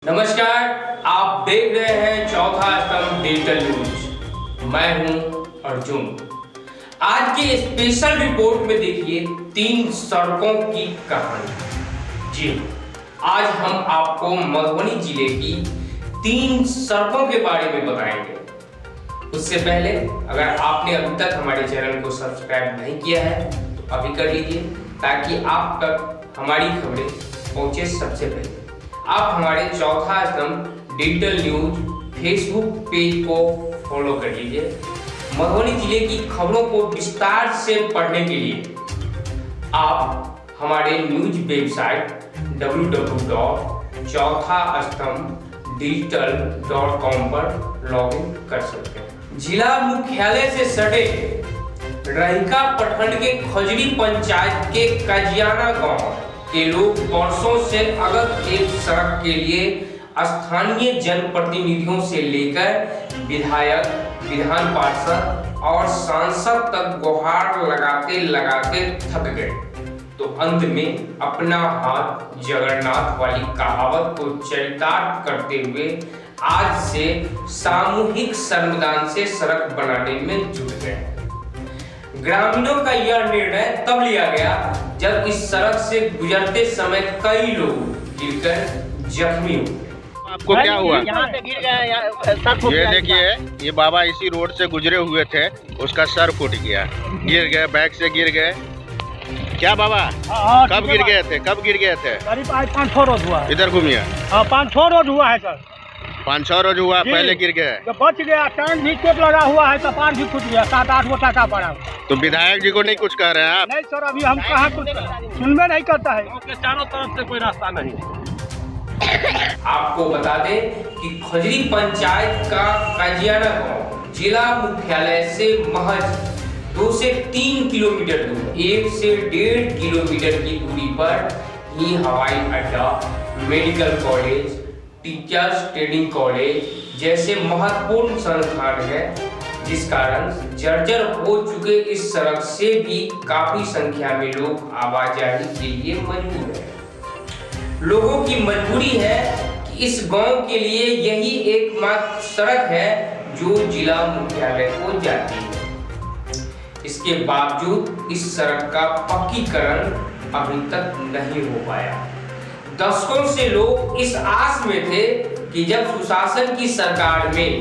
नमस्कार, आप देख रहे हैं चौथा स्तंभ डिजिटल न्यूज। मैं हूं अर्जुन। आज के स्पेशल रिपोर्ट में देखिए 3 सड़कों की कहानी। जी, आज हम आपको मधुबनी जिले की 3 सड़कों के बारे में बताएंगे। उससे पहले अगर आपने अभी तक हमारे चैनल को सब्सक्राइब नहीं किया है तो अभी कर लीजिए, ताकि आप तक हमारी खबरें पहुंचे सबसे पहले। आप हमारे चौथा स्तंभ डिजिटल न्यूज फेसबुक पेज को फॉलो कर लीजिए। मधुबनी जिले की खबरों को विस्तार से पढ़ने के लिए आप हमारे न्यूज वेबसाइट www.chauthaस्तंभdigital.com पर लॉगिन कर सकते हैं। जिला मुख्यालय से सटे रहिका प्रखंड के खजरी पंचायत के कजियाना गांव के लोग वर्षों से अगत एक सड़क के लिए स्थानीय जनप्रतिनिधियों से लेकर विधायक, विधान पार्षद और सांसद तक गुहार लगाते थक गए, तो अंत में अपना हाथ जगन्नाथ वाली कहावत को चरितार्थ करते हुए आज से सामूहिक श्रमदान से सड़क बनाने में जुट गए। ग्रामीणों का यह निर्णय तब लिया गया जब इस सड़क से गुजरते समय कई लोग गिरकर जख्मी हुए। आपको क्या हुआ? यहाँ पे गिर गए। ये देखिए, ये बाबा इसी रोड से गुजरे हुए थे, उसका सर फूट गया, गिर गए, बैग से गिर गए। क्या बाबा? कब गिर गए थे? कब गिर गए थे? करीब 5-6 रोज हुआ। इधर घूमिए। 5-6 रोज हुआ है सर। 5-6 रोज हुआ, पहले गिर गए जब बच गया, टांग भी चोट लगा हुआ है, कपार भी फूट गया, 7-8 गो टाका पड़ा। तो विधायक जी को नहीं कुछ कह रहे हैं आप? नहीं सर, अभी हम कहाँ कुछ सुनबे नहीं करता है। चारों तरफ से कोई रास्ता नहीं। आपको बता दें कि खजरी पंचायत का कजियाना गांव जिला मुख्यालय से महज 2 से 3 किलोमीटर दूर, 1 से 1.5 किलोमीटर की दूरी पर ही हवाई अड्डा, medical college, teachers training college जैसे महत्वपूर्ण संस्थान है, जिस कारण जर्जर हो चुके इस सड़क से भी काफी संख्या में लोग आवाजाही के लिए मजबूर हैं। लोगों की मजबूरी है कि इस गांव के लिए यही एकमात्र सड़क है जो जिला मुख्यालय को जाती है। इसके बावजूद इस सड़क का पक्कीकरण अभी तक नहीं हो पाया। दशकों से लोग इस आस में थे कि जब सुशासन की सरकार में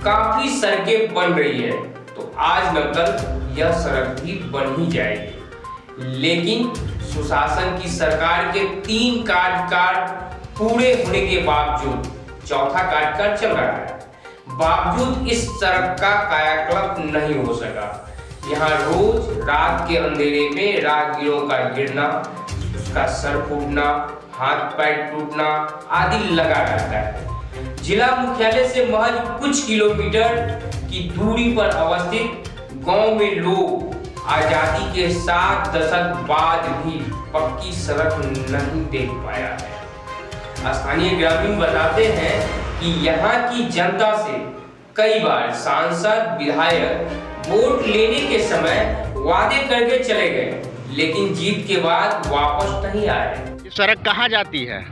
काफी सड़कें बन रही है तो आज न कल यह सड़क भी बन ही जाएगी, लेकिन सुशासन की सरकार के 3 कार्यकाल पूरे होने के बावजूद चौथा कार्यकाल चल रहा है, बावजूद इस सड़क का कायाकल्प नहीं हो सका। यहाँ रोज रात के अंधेरे में राहगीरों का गिरना, उसका सर फूटना, हाथ पैर टूटना आदि लगा रहता है। जिला मुख्यालय से महज कुछ किलोमीटर की दूरी पर अवस्थित गांव में लोग आजादी के 7 दशक बाद भी पक्की सड़क नहीं देख पाया है। स्थानीय ग्रामीण बताते हैं कि यहाँ की जनता से कई बार सांसद, विधायक वोट लेने के समय वादे करके चले गए, लेकिन जीत के बाद वापस नहीं आए। सड़क कहाँ जाती है?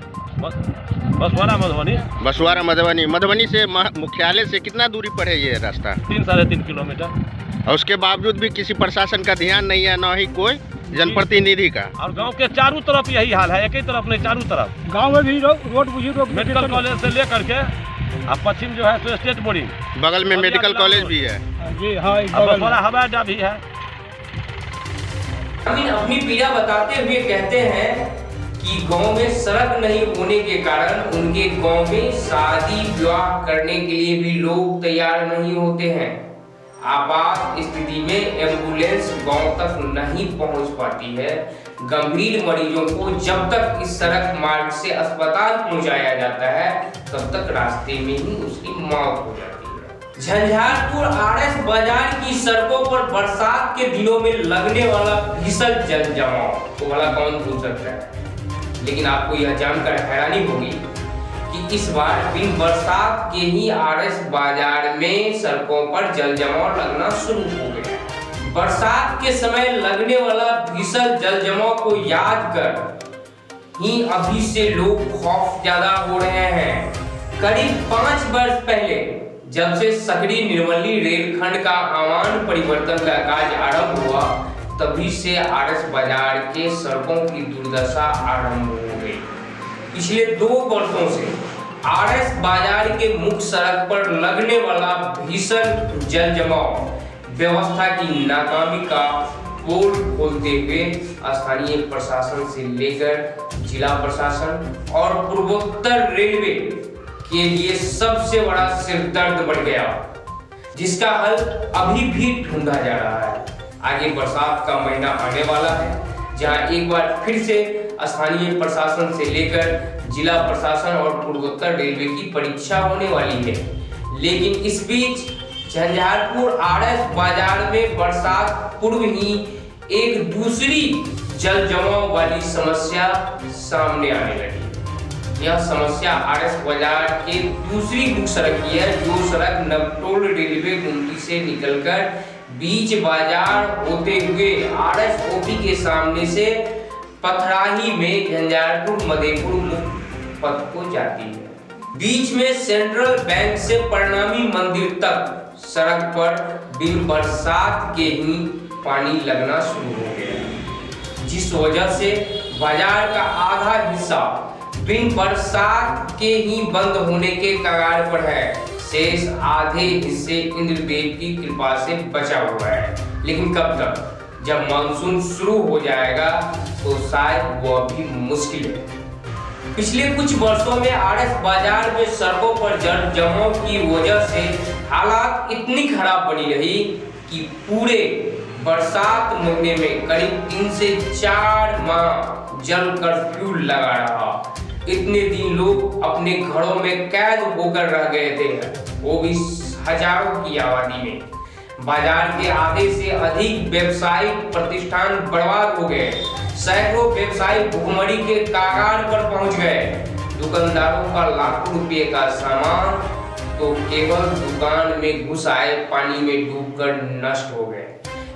बसवारा मधुबनी। बसवारा मधुबनी। मधुबनी से मुख्यालय से कितना दूरी पर है ये रास्ता? 3-3.5 किलोमीटर। और उसके बावजूद भी किसी प्रशासन का ध्यान नहीं है, न ही कोई जनप्रतिनिधि का। और गांव के चारों तरफ यही हाल है, एक ही तरफ नहीं, चारों तरफ। गांव में भी रोड मेडिकल कॉलेज से लेकर के अब पश्चिम जो है तो स्टेट बोर्डिंग, बगल में मेडिकल कॉलेज भी है। जी हाँ, बसवारा हवाई अड्डा भी है। अपनी पीड़ा बताते हुए कहते हैं कि गांव में सड़क नहीं होने के कारण उनके गांव में शादी विवाह करने के लिए भी लोग तैयार नहीं होते हैं। आपात स्थिति में एम्बुलेंस गांव तक नहीं पहुंच पाती है। गंभीर मरीजों को जब तक इस सड़क मार्ग से अस्पताल पहुंचाया जाता है, तब तक रास्ते में ही उसकी मौत हो जाती है। झंझारपुर आरएस बाजार की सड़कों पर बरसात के दिनों में लगने वाला भीषण जल जमाव तो भला कौन भूल सकता है, लेकिन आपको यह जानकर हैरानी होगी कि इस बार बिन बरसात के ही आरएस बाजार में सड़कों पर जल जमाव लगना शुरू हो गया। बरसात के समय लगने वाला भीषण जल जमाव को याद कर ही अभी से लोग खौफ ज्यादा हो रहे हैं। करीब 5 वर्ष पहले जब से सकरी निर्मली रेलखंड का आमान परिवर्तन का कार्य आरंभ हुआ, तभी से आरएस बाजार के सड़कों की दुर्दशा आरंभ हो गई। पिछले 2 वर्षों से आरएस बाजार के मुख्य सड़क पर लगने वाला भीषण जल जमाव व्यवस्था की नाकामी का पोल खोलते हुए स्थानीय प्रशासन से लेकर जिला प्रशासन और पूर्वोत्तर रेलवे के लिए सबसे बड़ा सिरदर्द बढ़ गया, जिसका हल अभी भी ढूंढा जा रहा है। आगे बरसात का महीना आने वाला है, जहां एक बार फिर से स्थानीय प्रशासन से लेकर जिला प्रशासन और पूर्वोत्तर रेलवे की परीक्षा होने वाली है। लेकिन इस बीच झंझारपुर आरएस बाजार में बरसात पूर्व ही एक दूसरी जल जमाव वाली समस्या सामने आने लगी। यह समस्या आरएस बाजार के दूसरी मुख्य सड़क की है, जो सड़क नवटोल रेलवे गुमटी से निकलकर बीच बाजार होते हुए आरएसओपी के सामने से पथराही में झंझारपुर मधेपुर मुख्य पथ को जाती है। बीच में सेंट्रल बैंक से प्रणामी मंदिर तक सड़क पर बिन बरसात के ही पानी लगना शुरू हो गया, जिस वजह से बाजार का आधा हिस्सा बिन बरसात के ही बंद होने के कगार पर है। शेष आधे हिस्से इंद्रदेव की कृपा से बचा हुआ है, लेकिन कब तक? जब मानसून शुरू हो जाएगा तो शायद वह भी मुश्किल है। पिछले कुछ वर्षों में आरएस बाजार में सड़कों पर जल जमाव की वजह से हालात इतनी खराब बनी रही कि पूरे बरसात महीने में करीब 3 से 4 माह जल कर्फ्यू लगा रहा। इतने दिन लोग अपने घरों में कैद होकर रह गए थे, वो भी हजारों की आबादी में। बाजार के आधे से अधिक व्यवसायिक प्रतिष्ठान बर्बाद हो गए। सैकड़ों व्यवसायी भुखमरी के कगार पर पहुंच गए। दुकानदारों का लाखों रुपए का सामान तो केवल दुकान में घुस आए पानी में डूबकर नष्ट हो गए।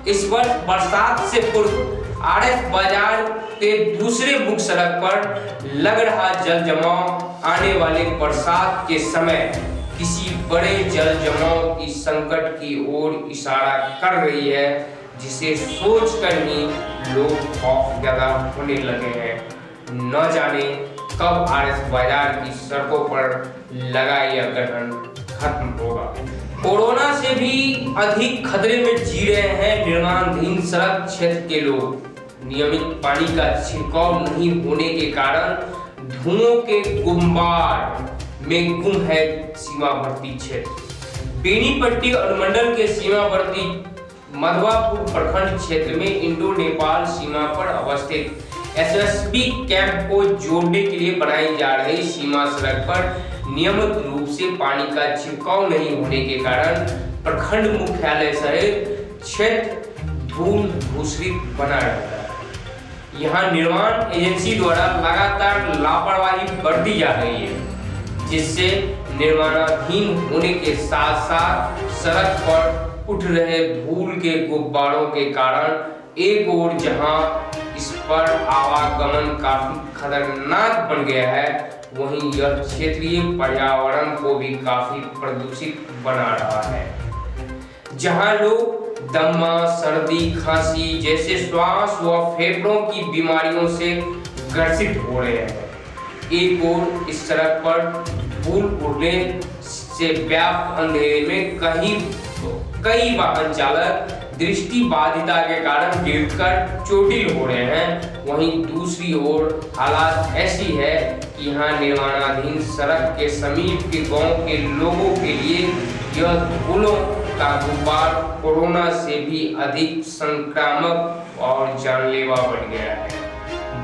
इस वर्ष बरसात से पूर्व आरएस बाजार के दूसरे मुख्य सड़क पर लग रहा जल जमाव आने वाले बरसात के समय किसी बड़े जल जमाव की संकट की ओर इशारा कर रही है, जिसे सोचकर ही लोग खौफ ज्यादा होने लगे हैं। न जाने कब आरएस बाजार की सड़कों पर लगा यह ग्रहण खत्म होगा। कोरोना से भी अधिक खतरे में जी रहे हैं निर्माणाधीन सड़क क्षेत्र के लोग। नियमित पानी का छिड़काव नहीं होने के कारण धुओं के गुंबार में गुम है सीमावर्ती क्षेत्र। बेनीपट्टी अनुमंडल के सीमावर्ती मधवापुर प्रखंड क्षेत्र में इंडो नेपाल सीमा पर अवस्थित एसएसबी कैंप को जोड़ने के लिए बनाई जा रही सीमा सड़क पर नियमित रूप से पानी का छिड़काव नहीं होने के कारण प्रखंड मुख्यालय सहित क्षेत्र धूल भूषित बना रहता है। यहाँ निर्माण एजेंसी द्वारा लगातार लापरवाही बरती जा रही है, जिससे निर्माणाधीन होने के साथ साथ सड़क पर उठ रहे धूल के गुब्बारों के कारण एक ओर जहां इस पर आवागमन काफी खतरनाक बन गया है, वहीं यह क्षेत्रीय पर्यावरण को भी काफी प्रदूषित बना रहा है। जहां लोग दमा, सर्दी, खांसी जैसे श्वास व फेफड़ों की बीमारियों से ग्रसित हो रहे हैं। एक ओर इस सड़क पर धूल उड़ने से व्याप्त अंधेरे में कई वाहन चालक दृष्टि बाधिता के कारण गिरकर चोटिल हो रहे हैं। वहीं दूसरी ओर हालात ऐसी है कि यहाँ निर्माणाधीन सड़क के समीप के गांव के लोगों के लिए यह धूलों का गुब्बार कोरोना से भी अधिक संक्रामक और जानलेवा बन गया है।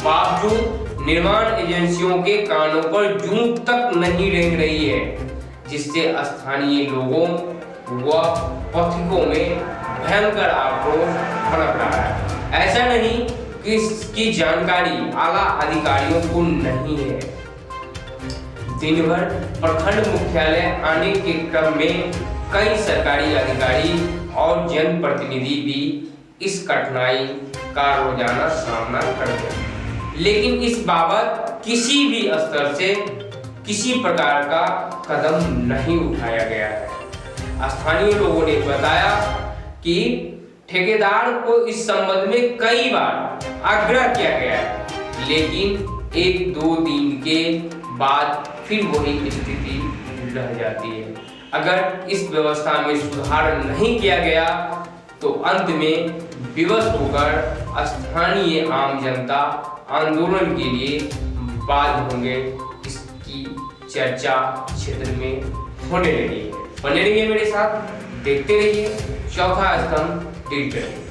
बावजूद निर्माण एजेंसियों के कानों पर जूं तक नहीं रेंग रही है, जिससे स्थानीय लोगों व पथिकों में भयंकर आक्रोश भड़क रहा है। ऐसा नहीं कि इसकी जानकारी आला अधिकारियों को नहीं है। दिन भर प्रखंड मुख्यालय आने के क्रम में कई सरकारी अधिकारी और जनप्रतिनिधि भी इस कठिनाई का रोजाना सामना करते हैं। लेकिन इस बाबत किसी भी स्तर से किसी प्रकार का कदम नहीं उठाया गया है। स्थानीय लोगों ने बताया कि ठेकेदार को इस संबंध में कई बार आग्रह किया गया है, लेकिन 1-2 दिन के बाद फिर वही स्थिति रह जाती है। अगर इस व्यवस्था में सुधार नहीं किया गया तो अंत में विवश होकर स्थानीय आम जनता आंदोलन के लिए बाध्य होंगे। इसकी चर्चा क्षेत्र में होने लगी है। बने रहिए मेरे साथ, देखते रहिए चौथा स्तंभ डिजिटल।